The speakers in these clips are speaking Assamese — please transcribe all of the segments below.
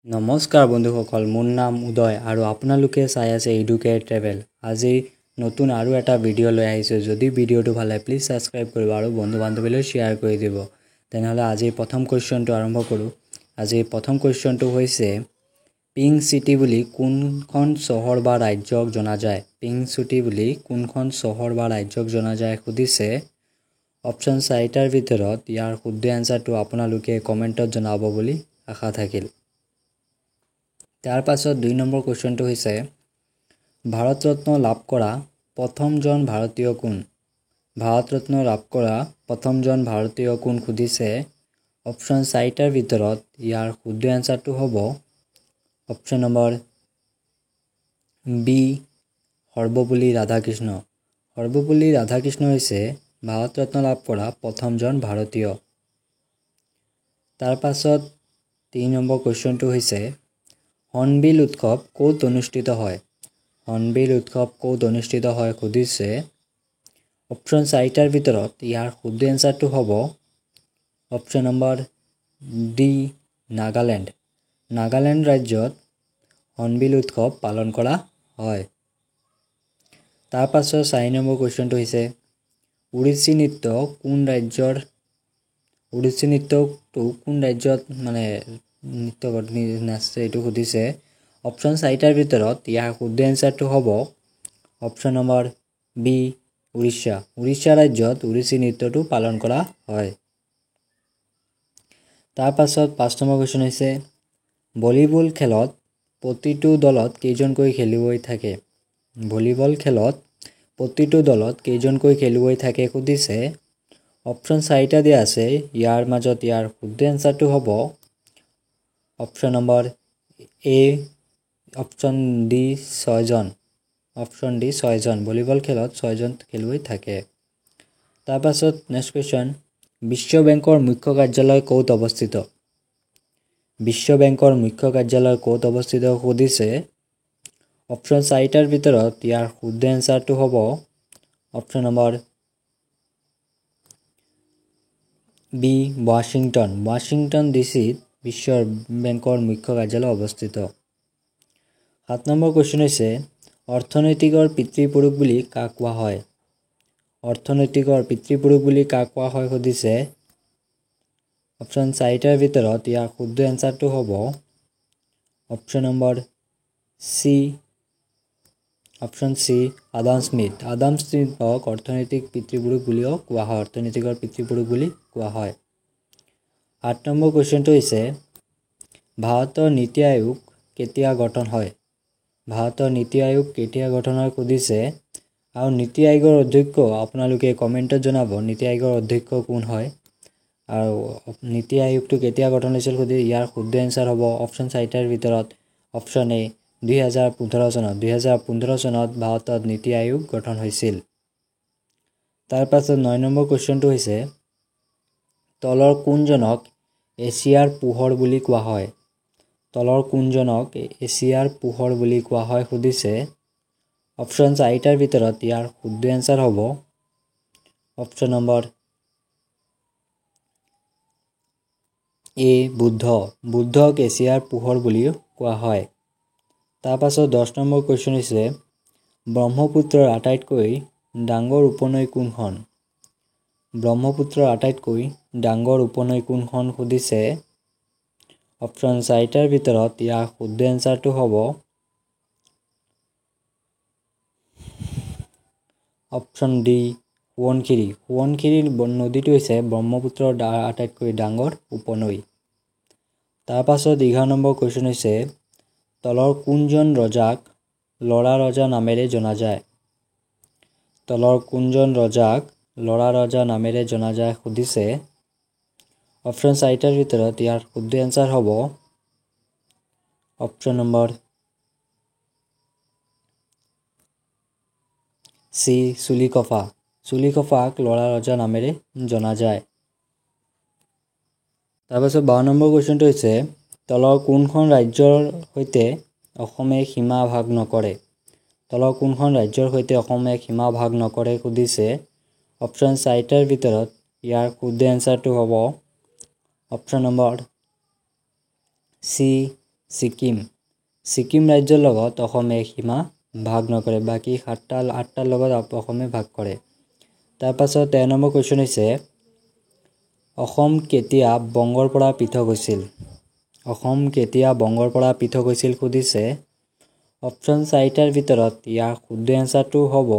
নমস্কাৰ বন্ধুসকল, মোৰ নাম উদয় আৰু আপোনালোকে চাই আছে এডুকেট ট্ৰেভেল। আজি নতুন আৰু এটা ভিডিঅ' লৈ আহিছোঁ। যদি ভিডিঅ'টো ভাল লাগে প্লিজ ছাবস্ক্ৰাইব কৰিব আৰু বন্ধু বান্ধৱীলৈ শ্বেয়াৰ কৰি দিব। তেনেহ'লে আজিৰ প্ৰথম কুৱেশ্যনটো আৰম্ভ কৰোঁ। আজিৰ প্ৰথম কুৱেশ্যনটো হৈছে পিংক চিটি বুলি কোনখন চহৰ বা ৰাজ্যক জনা যায়? পিংক চিটি বুলি কোনখন চহৰ বা ৰাজ্যক জনা যায় সুধিছে। অপশ্যন 4টাৰ ভিতৰত ইয়াৰ শুদ্ধ এনচাৰটো আপোনালোকে কমেণ্টত জনাব বুলি আশা থাকিল। তাৰ পাছত 2 নম্বৰ কুৱেশ্যনটো হৈছে ভাৰত ৰত্ন লাভ কৰা প্ৰথমজন ভাৰতীয় কোন? ভাৰত ৰত্ন লাভ কৰা প্ৰথমজন ভাৰতীয় কোন সুধিছে। অপশ্যন 4টাৰ ভিতৰত ইয়াৰ শুদ্ধ এনচাৰটো হ'ব option number B Sarvepalli Radhakrishna. Sarvepalli Radhakrishna হৈছে ভাৰত ৰত্ন লাভ কৰা প্ৰথমজন ভাৰতীয়। তাৰ পাছত 3 নম্বৰ কুৱেশ্যনটো হৈছে হৰ্ণবিল উৎসৱ ক'ত অনুষ্ঠিত হয়? হৰ্ণবিল উৎসৱ ক'ত অনুষ্ঠিত হয় সুধিছে। অপশ্যন 4টাৰ ভিতৰত ইয়াৰ শুদ্ধ এনচাৰটো হ'ব option number D Nagaland. Nagaland ৰাজ্যত হৰ্ণবিল উৎসৱ পালন কৰা হয়। তাৰ পাছত 4 নম্বৰ কুৱেশ্যনটো হৈছে ওড়িশী নৃত্য কোন ৰাজ্যত নৃত্য নাচে এইটো সুধিছে। অপশ্যন 4টাৰ ভিতৰত ইয়াৰ শুদ্ধ এনচাৰটো হ'ব option number B Orissa. Orissa ৰাজ্যত ওড়িশী নৃত্যটো পালন কৰা হয়। তাৰ পাছত 5 নম্বৰ কুৱেশ্যন হৈছে ভলীবল খেলত প্ৰতিটো দলত কেইজনকৈ খেলুৱৈ থাকে? ভলীবল খেলত প্ৰতিটো দলত কেইজনকৈ খেলুৱৈ থাকে সুধিছে। অপশ্যন 4টা দিয়া আছে, ইয়াৰ মাজত ইয়াৰ শুদ্ধ এনচাৰটো হ'ব option number A option D 6জন। অপশ্যন ডি 6জন। ভলীবল খেলত 6জন খেলুৱৈ থাকে। তাৰ পাছত নেক্সট কুৱেশ্যন বিশ্ব বেংকৰ মুখ্য কাৰ্যালয় ক'ত অৱস্থিত? বিশ্ব বেংকৰ মুখ্য কাৰ্যালয় ক'ত অৱস্থিত সুধিছে। অপশ্যন 4টাৰ ভিতৰত ইয়াৰ শুদ্ধ এনচাৰটো হ'ব option number B Washington. Washington ডিচিত বিশ্ব বেংকৰ মুখ্য কাৰ্যালয় অৱস্থিত। 7 নম্বৰ কুৱেশ্যন হৈছে অৰ্থনৈতিকৰ পিতৃপুৰুষ বুলি কাক কোৱা হয়? অৰ্থনৈতিকৰ পিতৃপুৰুষ বুলি কাক কোৱা হয় সুধিছে। অপশ্যন 4টাৰ ভিতৰত ইয়াৰ শুদ্ধ এনচাৰটো হ'ব option number C option C Adam Smith. Adam স্মিথক অৰ্থনৈতিক পিতৃপুৰুষ বুলিও কোৱা হয়। অৰ্থনৈতিকৰ পিতৃপুৰুষ বুলি কোৱা হয়। 8 নম্বৰ কুৱেশ্যনটো হৈছে ভাৰতৰ নীতি আয়োগ কেতিয়া গঠন হয়? ভাৰতৰ নীতি আয়োগ কেতিয়া গঠন হয় সুধিছে। আৰু নীতি আয়োগৰ অধ্যক্ষ আপোনালোকে কমেণ্টত জনাব নীতি আয়োগৰ অধ্যক্ষ কোন হয় আৰু নীতি আয়োগটো কেতিয়া গঠন হৈছিল সুধি ইয়াৰ শুদ্ধ এনচাৰ হ'ব অপশ্যন 4টাৰ ভিতৰত অপশ্যন এ 2015 চনত। 2015 চনত ভাৰতত নীতি আয়োগ গঠন হৈছিল। তাৰ পাছত 9 নম্বৰ কুৱেশ্যনটো হৈছে তলৰ কোনজনক এছিয়াৰ পোহৰ বুলি কোৱা হয়? তলৰ কোনজনক এছিয়াৰ পোহৰ বুলি কোৱা হয় সুধিছে। অপশ্যন 4টাৰ ভিতৰত ইয়াৰ শুদ্ধ এনচাৰ হ'ব অপশ্যন নম্বৰ এ বুদ্ধ। বুদ্ধক এছিয়াৰ পোহৰ বুলি কোৱা হয়। তাৰ পাছত 10 নম্বৰ কুৱেশ্যন হৈছে ব্ৰহ্মপুত্ৰৰ আটাইতকৈ ডাঙৰ উপনৈ কোনখন? ব্ৰহ্মপুত্ৰৰ আটাইতকৈ ডাঙৰ উপনৈ কোনখন সুধিছে। অপশ্যন 4টাৰ ভিতৰত ইয়াৰ শুদ্ধ এনচাৰটো হ'ব অপশ্যন ডি সোৱণশিৰি। সোৱণশিৰি নদীটো হৈছে ব্ৰহ্মপুত্ৰৰ আটাইতকৈ ডাঙৰ উপনৈ। তাৰ পাছত 11 নম্বৰ কুৱেশ্যন হৈছে তলৰ কোনজন ৰজাক লৰা ৰজা নামেৰে জনা যায়? তলৰ কোনজন ৰজাক লৰা ৰজা নামেৰে জনা যায় সুধিছে। অপশ্যন 4টাৰ ভিতৰত ইয়াৰ শুদ্ধ এনচাৰ হ'ব অপশ্যন নম্বৰ চি চুলিকফা। চুলিকফাক লৰা ৰজা নামেৰে জনা যায়। তাৰপাছত 12 নম্বৰ কুৱেশ্যনটো হৈছে তলৰ কোনখন ৰাজ্যৰ সৈতে অসমে সীমা ভাগ নকৰে? তলৰ কোনখন ৰাজ্যৰ সৈতে অসমে সীমা ভাগ নকৰে সুধিছে। অপশ্যন 4টাৰ ভিতৰত ইয়াৰ শুদ্ধ এনচাৰটো হ'ব option number C Sikkim Sikkim ৰাজ্যৰ লগত অসমে সীমা ভাগ নকৰে বাকি 8টাৰ লগত অসমে ভাগ কৰে তাৰ পাছত 13 নম্বৰ কোৱেশ্চন হৈছে অসম কেতিয়া বংগৰ পৰা পৃথক হৈছিল অসম কেতিয়া বংগৰ পৰা পৃথক হৈছিল খুদিছে অপচন 4টাৰ ভিতৰত ইয়াৰ শুদ্ধ এনসাৰটো হ'ব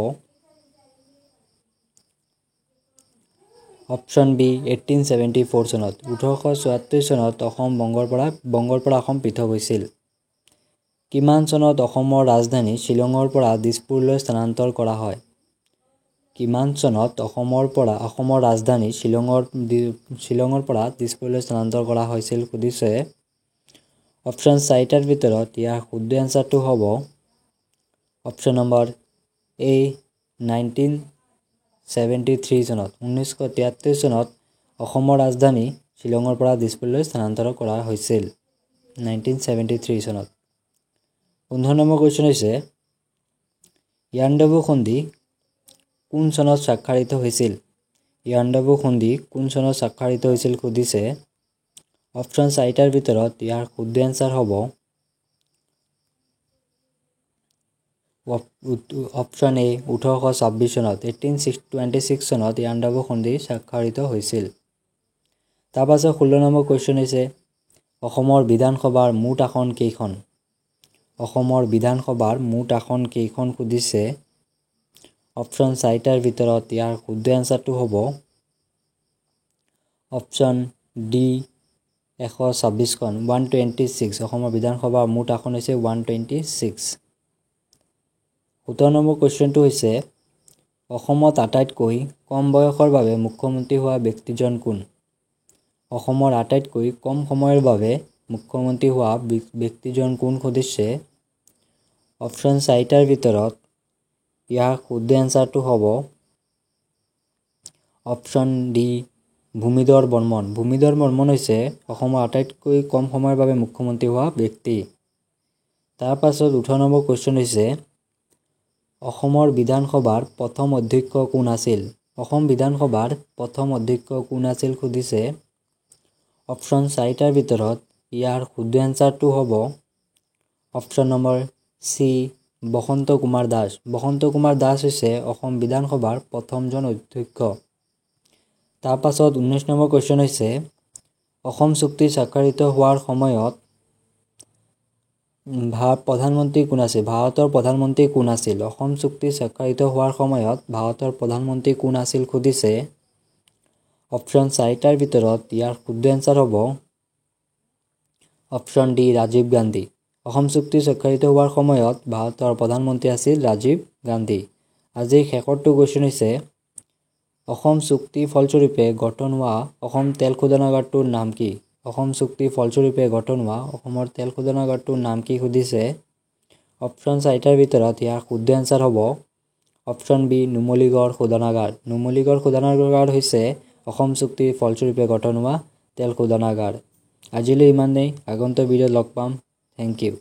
অপচন বি 1874 চনত 1874 চনত অসম বংগৰ পৰা অসম পৃথক হৈছিল কিমান চনত অসমৰ ৰাজধানী শিলঙৰ পৰা দিছপুৰলৈ স্থানান্তৰ কৰা হয় কিমান চনত অসমৰ ৰাজধানী শিলঙৰ পৰা দিছপুৰলৈ স্থানান্তৰ কৰা হৈছিল খুদিছে অপচন 4টাৰ ভিতৰত ইয়াৰ শুদ্ধ এনসাৰটো হ'ব অপচন নম্বৰ এ 1973 চনত 1973 চনত অসমৰ ৰাজধানী শিলঙৰ পৰা দিছপুৰলৈ স্থানান্তৰ কৰা হৈছিল 1973 চনত 15 নম্বৰ কোৱেশ্চন হৈছে ইয়াণ্ডাবু সন্ধি কোন চনত স্বাক্ষৰিত হৈছিল ইয়াণ্ডাবু সন্ধি কোন চনত স্বাক্ষৰিত হৈছিল খুদিছে অপচন 4টাৰ ভিতৰত ইয়াৰ শুদ্ধ এনসাৰ হ'ব অপচন এ 1826 চনত 1826 চনত ইয়াণ্ডাবু সন্ধি স্বাক্ষৰিত হৈছিল তাৰ পাছত 16 নম্বৰ কোৱেশ্চন হৈছে অসমৰ বিধানসভাৰ মুঠ আসন কেইখন অসমৰ বিধানসভাৰ মুঠ আসন কেইখন খুদিছে অপচন 4টাৰ ভিতৰত ইয়াৰ শুদ্ধ এনসাৰটো হ'ব অপচন ডি 126 খন 126 অসমৰ বিধানসভাৰ মুঠ আসন হৈছে 126 17 নম্বৰ কোৱেশ্চনটো হৈছে অসমত আটাইতকৈ কম বয়সৰ বাবে মুখ্যমন্ত্ৰী হোৱা ব্যক্তিজন কোন অসমৰ আটাইতকৈ কম সময়ৰ বাবে মুখ্যমন্ত্ৰী হোৱা ব্যক্তিজন কোন খুদিছে অপচন 4টাৰ ভিতৰত ইয়াৰ শুদ্ধ এনসাৰটো হ'ব অপচন ডি ভূমিধৰ বৰ্মন হৈছে অসমৰ আটাইতকৈ কম সময়ৰ বাবে মুখ্যমন্ত্ৰী হোৱা ব্যক্তি তাৰ পাছত 18 নম্বৰ কোৱেশ্চন হৈছে অসমৰ বিধানসভাৰ প্ৰথম অধ্যক্ষ কোন আছিল অসম বিধানসভাৰ প্ৰথম অধ্যক্ষ কোন আছিল খুদিছে অপচন 4টাৰ ভিতৰত ইয়াৰ শুদ্ধ এনসাৰটো হ'ব অপচন নম্বৰ সি বসন্ত কুমাৰ দাস হৈছে অসম বিধানসভাৰ প্ৰথমজন অধ্যক্ষ তাৰ পাছত 19 নম্বৰ কোৱেশ্চন হৈছে অসম চুক্তি স্বাক্ষৰিত হোৱাৰ সময়ত ভাৰতৰ প্ৰধানমন্ত্ৰী কোন আছিল অসম চুক্তি স্বাক্ষৰিত হোৱাৰ সময়ত ভাৰতৰ প্ৰধানমন্ত্ৰী কোন আছিল খুদিছে অপচন 4টাৰ ভিতৰত ইয়াৰ শুদ্ধ এনসাৰ হ'ব অপচন ডি ৰাজীৱ গান্ধী অসম চুক্তি স্বাক্ষৰিত হোৱাৰ সময়ত ভাৰতৰ প্ৰধানমন্ত্ৰী আছিল ৰাজীৱ গান্ধী আজিৰ শেষৰটো কোৱেশ্চন হৈছে অসম চুক্তি ফলস্বৰূপে গঠন হোৱা অসম তেল শোধনাগাৰটোৰ নাম কি অসম চুক্তি ফলস্বৰূপে গঠন হোৱা অসমৰ তেল শোধনাগাৰটোৰ নাম কি খুদিছে অপচন 4টাৰ ভিতৰত ইয়াৰ শুদ্ধ এনসাৰ হ'ব অপচন বি নুমলীগড় শোধনাগাৰ হৈছে অসম চুক্তি ফলস্বৰূপে গঠন হোৱা তেল শোধনাগাৰ আজিলৈ ইমানেই আগন্তুক ভিডিঅ'ত লগ পাম থেংক ইউ